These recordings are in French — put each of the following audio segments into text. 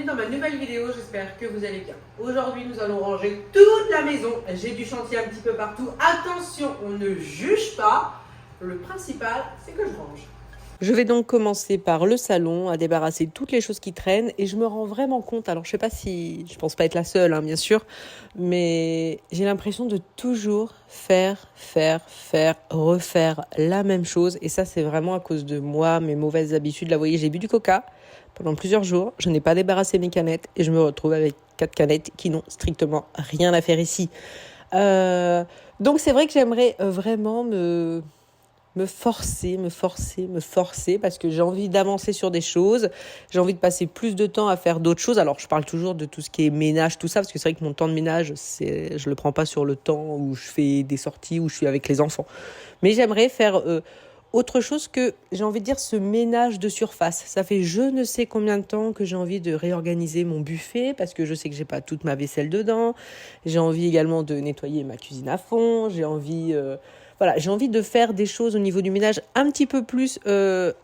dans ma nouvelle vidéo, j'espère que vous allez bien. Aujourd'hui, nous allons ranger toute la maison. J'ai du chantier un petit peu partout. Attention, on ne juge pas. Le principal, c'est que je range. Je vais donc commencer par le salon, à débarrasser toutes les choses qui traînent et je me rends vraiment compte, alors je sais pas si, je pense pas être la seule bien sûr, mais j'ai l'impression de toujours refaire la même chose et ça c'est vraiment à cause de moi, mes mauvaises habitudes. Là vous voyez, j'ai bu du coca pendant plusieurs jours, je n'ai pas débarrassé mes canettes et je me retrouve avec 4 canettes qui n'ont strictement rien à faire ici. Donc c'est vrai que j'aimerais vraiment me forcer parce que j'ai envie d'avancer sur des choses, j'ai envie de passer plus de temps à faire d'autres choses. Alors je parle toujours de tout ce qui est ménage, tout ça, parce que c'est vrai que mon temps de ménage, je le prends pas sur le temps où je fais des sorties, où je suis avec les enfants. Mais j'aimerais faire autre chose que, j'ai envie de dire, ce ménage de surface. Ça fait je ne sais combien de temps que j'ai envie de réorganiser mon buffet, parce que je sais que j'ai pas toute ma vaisselle dedans. J'ai envie également de nettoyer ma cuisine à fond, j'ai envie de faire des choses au niveau du ménage un petit peu plus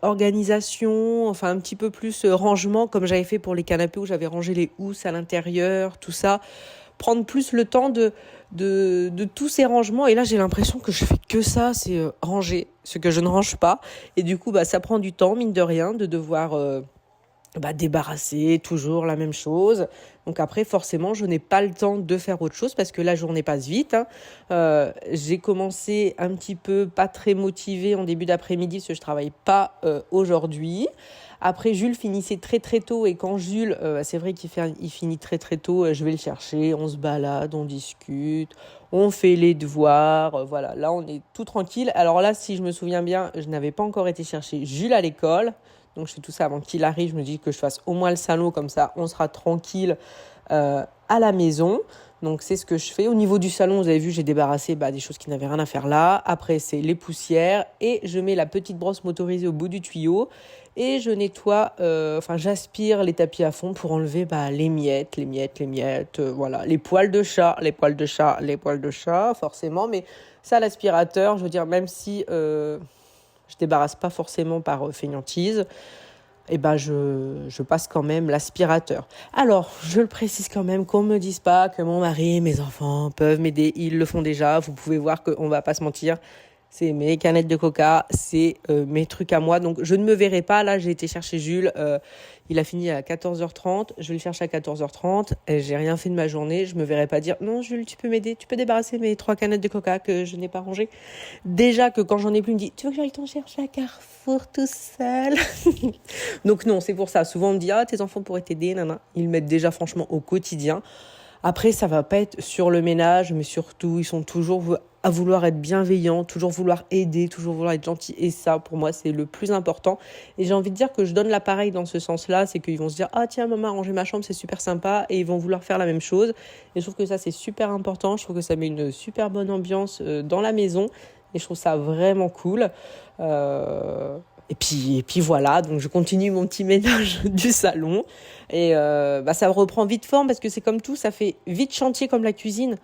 organisation, enfin un petit peu plus rangement, comme j'avais fait pour les canapés où j'avais rangé les housses à l'intérieur, tout ça. Prendre plus le temps de tous ces rangements. Et là, j'ai l'impression que je fais que ça, c'est ranger ce que je ne range pas. Et du coup, ça prend du temps, mine de rien, de devoir débarrasser toujours la même chose. Donc après, forcément, je n'ai pas le temps de faire autre chose parce que la journée passe vite. J'ai commencé un petit peu pas très motivée en début d'après-midi parce que je travaille pas aujourd'hui. Après, Jules finissait très très tôt et quand Jules, c'est vrai il finit très très tôt, je vais le chercher, on se balade, on discute, on fait les devoirs, voilà. Là, on est tout tranquille. Alors là, si je me souviens bien, je n'avais pas encore été chercher Jules à l'école. Donc, je fais tout ça avant qu'il arrive. Je me dis que je fasse au moins le salon, comme ça, on sera tranquille à la maison. Donc, c'est ce que je fais. Au niveau du salon, vous avez vu, j'ai débarrassé des choses qui n'avaient rien à faire là. Après, c'est les poussières. Et je mets la petite brosse motorisée au bout du tuyau. Et je nettoie, j'aspire les tapis à fond pour enlever les miettes, voilà. Les poils de chat, forcément. Mais ça, l'aspirateur, je veux dire, même si je débarrasse pas forcément par fainéantise, je passe quand même l'aspirateur. Alors, je le précise quand même, qu'on me dise pas que mon mari et mes enfants peuvent m'aider, ils le font déjà. Vous pouvez voir qu'on va pas se mentir, c'est mes canettes de coca, c'est mes trucs à moi. Donc, je ne me verrai pas. Là, j'ai été chercher Jules. Il a fini à 14h30. Je le cherche à 14h30. Et j'ai rien fait de ma journée. Je me verrai pas dire « Non, Jules, tu peux m'aider. Tu peux débarrasser mes 3 canettes de coca que je n'ai pas rangées. » Déjà que quand j'en ai plus, il me dit « Tu veux que j'aille t'en chercher à Carrefour tout seul ?» Donc non, c'est pour ça. Souvent, on me dit « Ah, tes enfants pourraient t'aider. » Ils m'aident déjà franchement au quotidien. Après, ça va pas être sur le ménage, mais surtout, ils sont toujours à vouloir être bienveillants, toujours vouloir aider, toujours vouloir être gentils. Et ça, pour moi, c'est le plus important. Et j'ai envie de dire que je donne l'appareil dans ce sens-là. C'est qu'ils vont se dire « Ah tiens, maman a rangé ma chambre, c'est super sympa. » Et ils vont vouloir faire la même chose. Et je trouve que ça, c'est super important. Je trouve que ça met une super bonne ambiance dans la maison. Et je trouve ça vraiment cool. Et puis voilà, donc je continue mon petit ménage du salon. Et ça reprend vite forme parce que c'est comme tout, ça fait vite chantier comme la cuisine.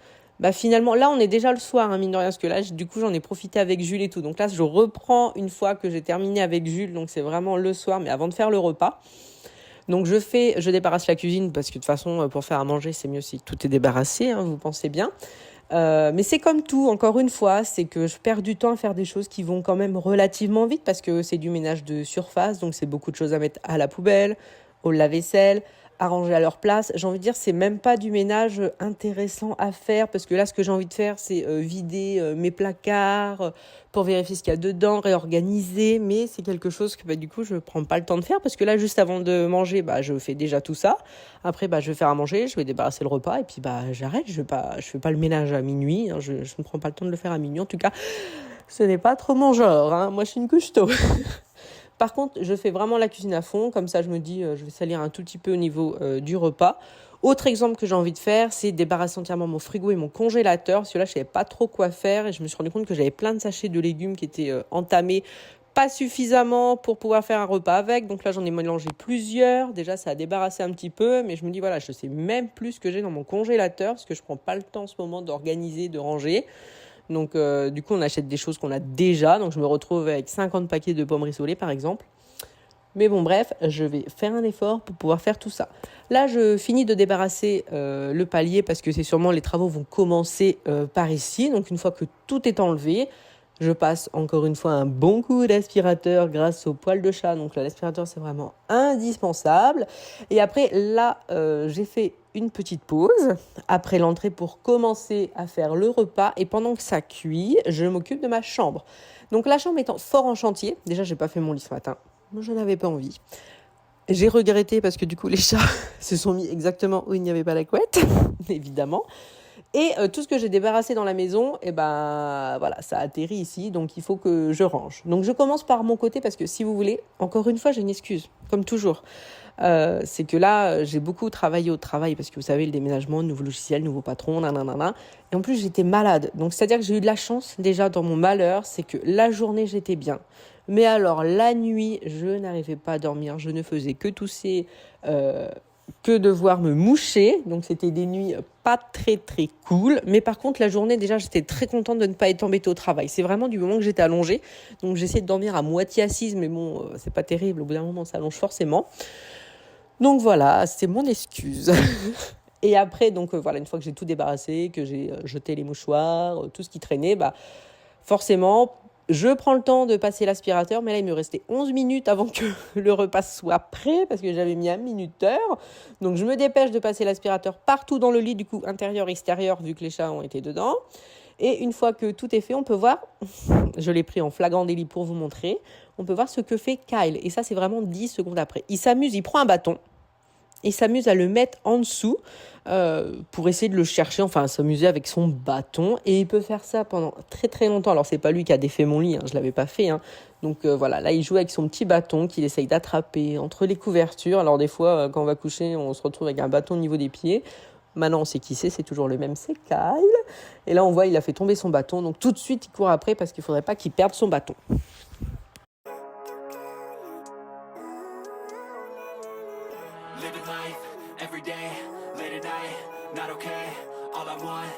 Finalement, là, on est déjà le soir, mine de rien, parce que là, du coup, j'en ai profité avec Jules et tout. Donc là, je reprends une fois que j'ai terminé avec Jules. Donc c'est vraiment le soir, mais avant de faire le repas. Donc je débarrasse la cuisine parce que de toute façon, pour faire à manger, c'est mieux si tout est débarrassé, vous pensez bien. Mais c'est comme tout, encore une fois, c'est que je perds du temps à faire des choses qui vont quand même relativement vite parce que c'est du ménage de surface, donc c'est beaucoup de choses à mettre à la poubelle, au lave-vaisselle, à ranger à leur place. J'ai envie de dire, c'est même pas du ménage intéressant à faire parce que là, ce que j'ai envie de faire, c'est vider mes placards pour vérifier ce qu'il y a dedans, réorganiser, mais c'est quelque chose que du coup, je prends pas le temps de faire parce que là, juste avant de manger, je fais déjà tout ça. Après, je vais faire à manger, je vais débarrasser le repas et puis j'arrête. Je fais pas le ménage à minuit. Je ne prends pas le temps de le faire à minuit. En tout cas, ce n'est pas trop mon genre. Moi, je suis une couche tôt. Par contre, je fais vraiment la cuisine à fond. Comme ça, je me dis, je vais salir un tout petit peu au niveau du repas. Autre exemple que j'ai envie de faire, c'est débarrasser entièrement mon frigo et mon congélateur. Parce que là, je ne savais pas trop quoi faire. Et je me suis rendu compte que j'avais plein de sachets de légumes qui étaient entamés. Pas suffisamment pour pouvoir faire un repas avec. Donc là, j'en ai mélangé plusieurs. Déjà, ça a débarrassé un petit peu. Mais je me dis, voilà, je sais même plus ce que j'ai dans mon congélateur. Parce que je ne prends pas le temps en ce moment d'organiser, de ranger. Donc, du coup, on achète des choses qu'on a déjà. Donc, je me retrouve avec 50 paquets de pommes rissolées, par exemple. Mais bon, bref, je vais faire un effort pour pouvoir faire tout ça. Là, je finis de débarrasser le palier parce que c'est sûrement les travaux vont commencer par ici. Donc, une fois que tout est enlevé, je passe encore une fois un bon coup d'aspirateur grâce au poil de chat. Donc, là, l'aspirateur, c'est vraiment indispensable. Et après, là, j'ai fait une petite pause après l'entrée pour commencer à faire le repas. Et pendant que ça cuit, je m'occupe de ma chambre. Donc, la chambre étant fort en chantier, déjà, j'ai pas fait mon lit ce matin. Je n'avais pas envie. J'ai regretté parce que du coup, les chats se sont mis exactement où il n'y avait pas la couette, évidemment. Et tout ce que j'ai débarrassé dans la maison, et ben voilà, ça atterrit ici, donc il faut que je range. Donc je commence par mon côté parce que si vous voulez, encore une fois, j'ai une excuse, comme toujours. C'est que là, j'ai beaucoup travaillé au travail parce que vous savez, le déménagement, nouveau logiciel, nouveau patron, nanana. Et en plus, j'étais malade. Donc c'est-à-dire que j'ai eu de la chance déjà dans mon malheur, c'est que la journée, j'étais bien. Mais alors, la nuit, je n'arrivais pas à dormir, je ne faisais que tousser, que devoir me moucher. Donc, c'était des nuits pas très, très cool. Mais par contre, la journée, déjà, j'étais très contente de ne pas être embêtée au travail. C'est vraiment du moment que j'étais allongée. Donc, j'essayais de dormir à moitié assise, mais bon, c'est pas terrible. Au bout d'un moment, ça allonge forcément. Donc, voilà, c'est mon excuse. Et après, donc, voilà, une fois que j'ai tout débarrassé, que j'ai jeté les mouchoirs, tout ce qui traînait, bah, forcément, je prends le temps de passer l'aspirateur, mais là, il me restait 11 minutes avant que le repas soit prêt, parce que j'avais mis un minuteur. Donc, je me dépêche de passer l'aspirateur partout dans le lit, du coup, intérieur, extérieur, vu que les chats ont été dedans. Et une fois que tout est fait, on peut voir, je l'ai pris en flagrant délit pour vous montrer, on peut voir ce que fait Kyle. Et ça, c'est vraiment 10 secondes après. Il s'amuse, il prend un bâton. Il s'amuse à le mettre en dessous pour essayer de le chercher, enfin à s'amuser avec son bâton. Et il peut faire ça pendant très très longtemps. Alors c'est pas lui qui a défait mon lit, hein, je l'avais pas fait. Hein. Donc voilà, là il joue avec son petit bâton qu'il essaye d'attraper entre les couvertures. Alors des fois, quand on va coucher, on se retrouve avec un bâton au niveau des pieds. Maintenant on sait qui c'est toujours le même, c'est Kyle. Et là on voit il a fait tomber son bâton. Donc tout de suite il court après parce qu'il faudrait pas qu'il perde son bâton. Living life, every day, late at night, not okay. All I want,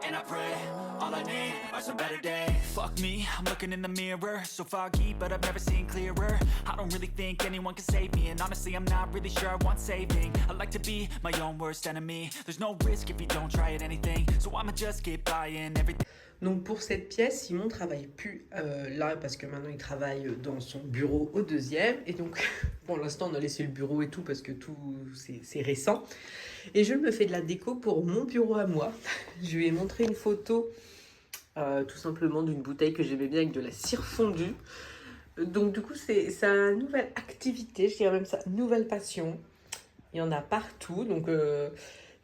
and I pray, all I need are some better days. Fuck me, I'm looking in the mirror, so foggy, but I've never seen clearer. I don't really think anyone can save me, and honestly I'm not really sure I want saving. I like to be my own worst enemy. There's no risk if you don't try at anything, so I'ma just keep buying everything. Donc pour cette pièce, Simon ne travaille plus là parce que maintenant il travaille dans son bureau au deuxième. Et donc pour l'instant on a laissé le bureau et tout parce que tout c'est récent. Et je me fais de la déco pour mon bureau à moi. Je lui ai montré une photo tout simplement d'une bouteille que j'aimais bien avec de la cire fondue. Donc du coup c'est sa nouvelle activité, je dirais même sa nouvelle passion. Il y en a partout, donc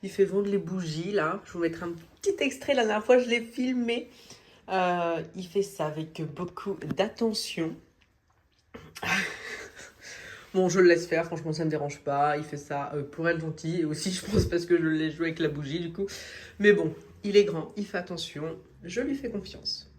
il fait vendre les bougies là. Je vous mettrai un petit extrait, la dernière fois je l'ai filmé. Il fait ça avec beaucoup d'attention. Bon, je le laisse faire, franchement ça me dérange pas. Il fait ça pour être gentil et aussi je pense parce que je l'ai joué avec la bougie du coup. Mais bon, il est grand, il fait attention, je lui fais confiance.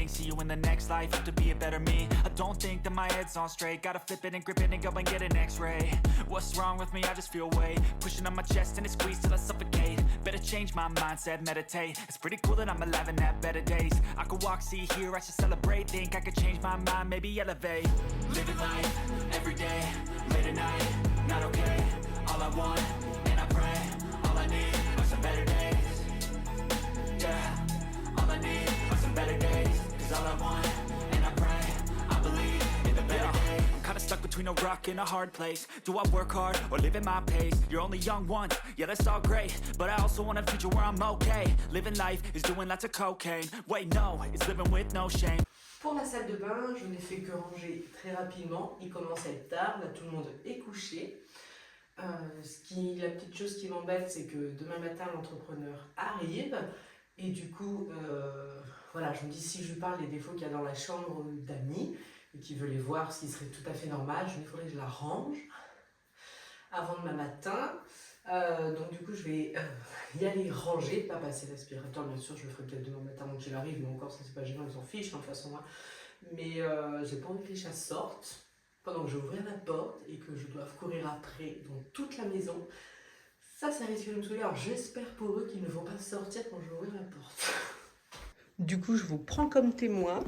See you in the next life, have to be a better me. I don't think that my head's on straight. Gotta flip it and grip it and go and get an x-ray. What's wrong with me? I just feel weight pushing on my chest and it squeezes till I suffocate. Better change my mindset, meditate. It's pretty cool that I'm alive and have better days. I could walk, see, hear, I should celebrate. Think I could change my mind, maybe elevate. Living life, every day, late at night, not okay. All I want, and I pray, all I need are some better days. Yeah, all I need are some better days. All I want, and I pray, I believe in the better days. I'm kinda stuck between a rock and a hard place. Do I work hard or live at my pace? You're only young once, yeah that's all great. But I also want a future where I'm okay. Living life is doing lots of cocaine. Wait no, it's living with no shame. Pour la salle de bain, je n'ai fait que ranger très rapidement. Il commence à être tard, là tout le monde est couché. La petite chose qui m'embête, c'est que demain matin l'entrepreneur arrive. Et du coup, voilà, je me dis si je lui parle des défauts qu'il y a dans la chambre d'Annie et qu'il veut les voir, ce qui serait tout à fait normal, il faudrait que je la range avant demain matin. Donc du coup, je vais y aller ranger, pas passer l'aspirateur, bien sûr, je le ferai peut-être demain matin avant qu'il arrive, mais encore ça c'est pas gênant, ils s'en fichent de toute façon. Hein. Mais j'ai pas envie que les chats sortent pendant que je vais ouvrir la porte et que je doive courir après dans toute la maison. Ça risque de me saouler. Alors j'espère pour eux qu'ils ne vont pas sortir quand je vais ouvrir la porte. Du coup, je vous prends comme témoin.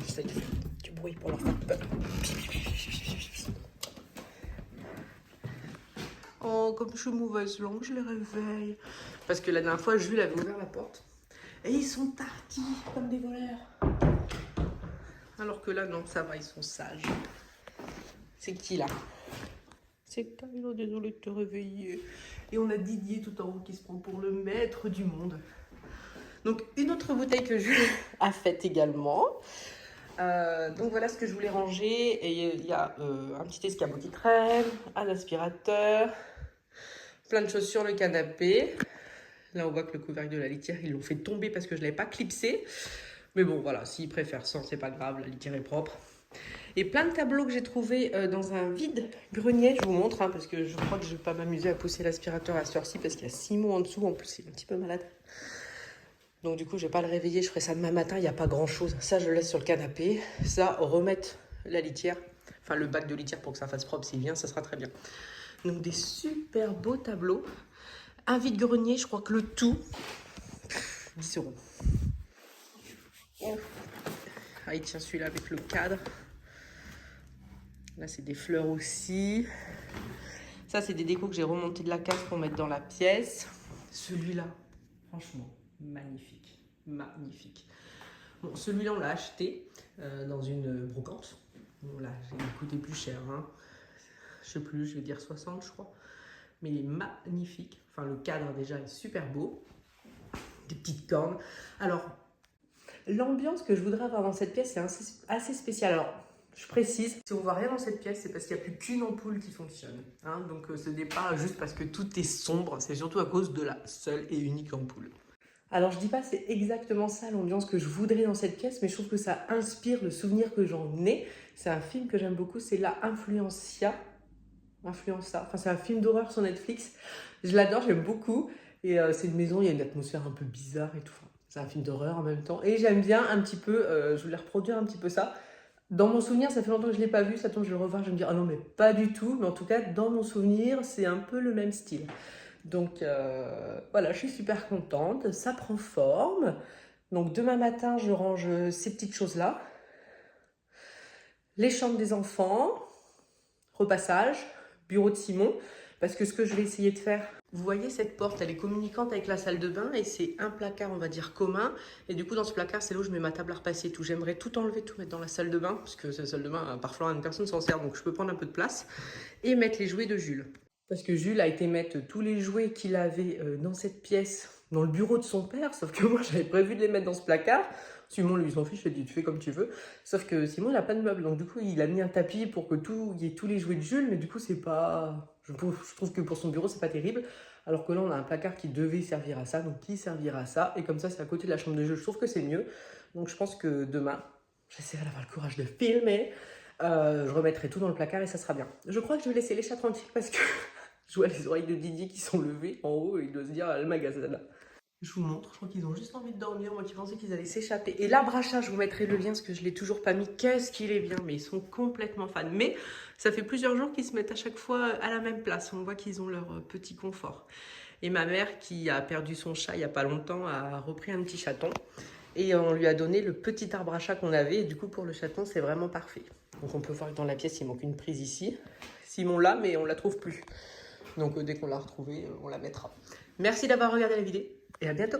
J'essaie de faire du bruit pour leur faire peur. Oh, comme je suis mauvaise langue, je les réveille. Parce que la dernière fois, Jules avait ouvert la porte. Et ils sont tardis comme des voleurs. Alors que là, non, ça va, ils sont sages. C'est qui là? C'est Kylo, désolé de te réveiller. Et on a Didier tout en haut qui se prend pour le maître du monde. Donc une autre bouteille que Jules a faite également. Donc voilà ce que je voulais ranger. Et il y a un petit escabeau qui traîne, un aspirateur, plein de choses sur le canapé. Là on voit que le couvercle de la litière, ils l'ont fait tomber parce que je ne l'avais pas clipsé. Mais bon voilà, s'ils préfèrent sans, c'est pas grave, la litière est propre. Et plein de tableaux que j'ai trouvés dans un vide-grenier. Je vous montre, hein, parce que je crois que je ne vais pas m'amuser à pousser l'aspirateur à cette heure-ci, parce qu'il y a Simon en dessous. En plus, il est un petit peu malade. Donc du coup, je ne vais pas le réveiller. Je ferai ça demain matin. Il n'y a pas grand-chose. Ça, je le laisse sur le canapé. Ça, remettre la litière, enfin le bac de litière pour que ça fasse propre s'il vient, ça sera très bien. Donc des super beaux tableaux. Un vide-grenier, je crois que le tout, 10 €. Ah, il tient celui-là avec le cadre. Là, c'est des fleurs aussi. Ça, c'est des décos que j'ai remontés de la case pour mettre dans la pièce. Celui-là, franchement, magnifique. Magnifique. Bon, celui-là, on l'a acheté dans une brocante. Bon, là, il a coûté plus cher. Hein. Je sais plus, je vais dire 60, je crois. Mais il est magnifique. Enfin, le cadre, déjà, est super beau. Des petites cornes. Alors, l'ambiance que je voudrais avoir dans cette pièce, c'est assez spécial. Alors, je précise, si on voit rien dans cette pièce, c'est parce qu'il n'y a plus qu'une ampoule qui fonctionne. Hein, donc ce n'est pas juste parce que tout est sombre, c'est surtout à cause de la seule et unique ampoule. Alors je dis pas c'est exactement ça l'ambiance que je voudrais dans cette pièce, mais je trouve que ça inspire le souvenir que j'en ai. C'est un film que j'aime beaucoup, c'est La Influenza. Enfin c'est un film d'horreur sur Netflix. Je l'adore, j'aime beaucoup. Et c'est une maison, il y a une atmosphère un peu bizarre et tout. Enfin, c'est un film d'horreur en même temps. Et j'aime bien un petit peu, je voulais reproduire un petit peu ça. Dans mon souvenir, ça fait longtemps que je ne l'ai pas vu, ça tombe, je vais le revoir, je vais me dire, ah non, mais pas du tout. Mais en tout cas, dans mon souvenir, c'est un peu le même style. Donc voilà, je suis super contente, ça prend forme. Donc demain matin, je range ces petites choses-là. Les chambres des enfants, repassage, bureau de Simon. Parce que ce que je vais essayer de faire, vous voyez cette porte, elle est communicante avec la salle de bain et c'est un placard, on va dire, commun. Et du coup, dans ce placard, c'est là où je mets ma table à repasser et tout. J'aimerais tout enlever, tout mettre dans la salle de bain, parce que cette salle de bain, parfois, une personne s'en sert, donc je peux prendre un peu de place. Et mettre les jouets de Jules. Parce que Jules a été mettre tous les jouets qu'il avait dans cette pièce, dans le bureau de son père, sauf que moi, j'avais prévu de les mettre dans ce placard. Simon, lui, s'en fiche, il dit, tu fais comme tu veux. Sauf que Simon, il n'a pas de meuble, donc du coup, il a mis un tapis pour que il y ait tous les jouets de Jules, mais du coup, c'est pas... Je trouve que pour son bureau, c'est pas terrible. Alors que là, on a un placard qui devait servir à ça, donc qui servira à ça. Et comme ça, c'est à côté de la chambre de Jules. Je trouve que c'est mieux. Donc je pense que demain, j'essaierai d'avoir le courage de filmer. Je remettrai tout dans le placard et ça sera bien. Je crois que je vais laisser les chats tranquilles parce que je vois les oreilles de Didier qui sont levées en haut et il doit se dire, le magasin là. Je vous montre, je crois qu'ils ont juste envie de dormir, moi qui pensais qu'ils allaient s'échapper. Et l'arbrachat, je vous mettrai le lien parce que je ne l'ai toujours pas mis. Qu'est-ce qu'il est bien, mais ils sont complètement fans. Mais ça fait plusieurs jours qu'ils se mettent à chaque fois à la même place. On voit qu'ils ont leur petit confort. Et ma mère, qui a perdu son chat il n'y a pas longtemps, a repris un petit chaton. Et on lui a donné le petit arbre à chat qu'on avait. Et du coup, pour le chaton, c'est vraiment parfait. Donc on peut voir que dans la pièce, il manque une prise ici. Simon l'a, mais on ne la trouve plus. Donc dès qu'on l'a retrouvée, on la mettra. Merci d'avoir regardé la vidéo et à bientôt.